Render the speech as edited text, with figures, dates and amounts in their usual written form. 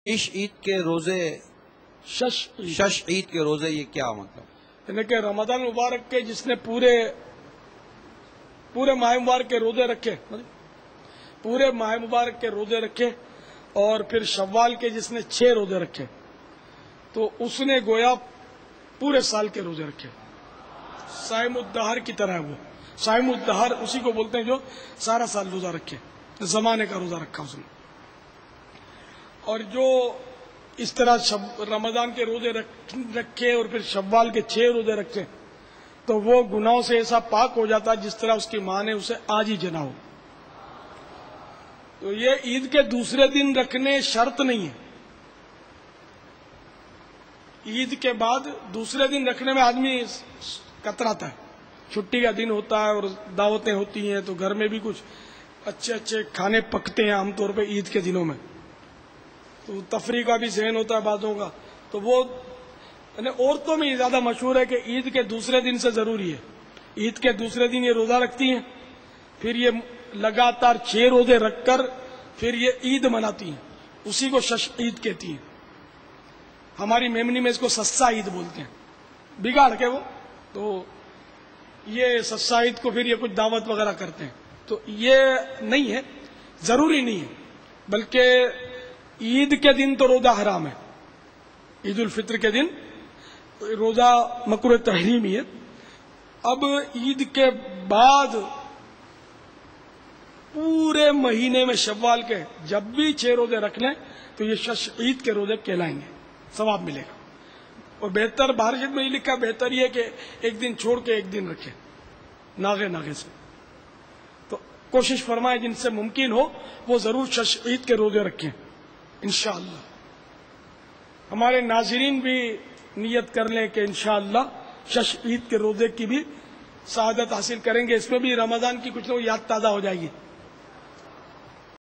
عید کے روزے شش عید کے روزے یہ کیا مطلب؟ یعنی کہ رمضان مبارک کے جس نے پورے ماہ مبارک کے روزے رکھے، پورے ماہ مبارک کے روزے رکھے، اور پھر شوال کے جس نے 6 روزے رکھے، تو اس نے گویا پورے سال کے روزے رکھے. صائم الدہر کی طرح ہے وہ. صائم الدہر اسی کو بولتے ہیں جو سارا سال روزہ رکھے، زمانے کا روزہ رکھا اس نے. اور جو اس طرح رمضان کے روزے رکھے اور پھر شوال کے 6 روزے رکھے، تو وہ گناہوں سے ایسا پاک ہو جاتا جس طرح اس کی ماں نے اسے آج ہی جنا ہو. تو یہ عید کے دوسرے دن رکھنے شرط نہیں ہے. عید کے بعد دوسرے دن رکھنے میں آدمی کتراتا ہے. چھٹی کا دن ہوتا ہے اور دعوتیں ہوتی ہیں، تو گھر میں بھی کچھ اچھے اچھے کھانے پکتے ہیں عام طور پہ عید کے دنوں میں، تو تفریح کا بھی ذہن ہوتا ہے باتوں کا. تو وہ یعنی عورتوں میں یہ زیادہ مشہور ہے کہ عید کے دوسرے دن سے ضروری ہے. عید کے دوسرے دن یہ روزہ رکھتی ہیں، پھر یہ لگاتار 6 روزے رکھ کر پھر یہ عید مناتی ہیں. اسی کو شش عید کہتی ہیں. ہماری میمنی میں اس کو سسا عید بولتے ہیں، بگاڑ کے وہ. تو یہ سسا عید کو پھر یہ کچھ دعوت وغیرہ کرتے ہیں. تو یہ نہیں ہے، ضروری نہیں ہے. بلکہ عید کے دن تو روزہ حرام ہے. عید الفطر کے دن روزہ مکروہ تحریمی ہے. اب عید کے بعد پورے مہینے میں شوال کے جب بھی 6 روزے رکھ لیں تو یہ شش عید کے روزے کہلائیں گے، ثواب ملے گا. اور بہتر بہرشت میں یہ لکھا بہتر یہ کہ ایک دن چھوڑ کے ایک دن رکھے ناغے سے. تو کوشش فرمائے جن سے ممکن ہو وہ ضرور شش عید کے روزے رکھیں انشاءاللہ. ہمارے ناظرین بھی نیت کر لیں کہ انشاءاللہ شش عید کے روزے کی بھی سعادت حاصل کریں گے. اس میں بھی رمضان کی کچھ نہ یاد تازہ ہو جائے گی.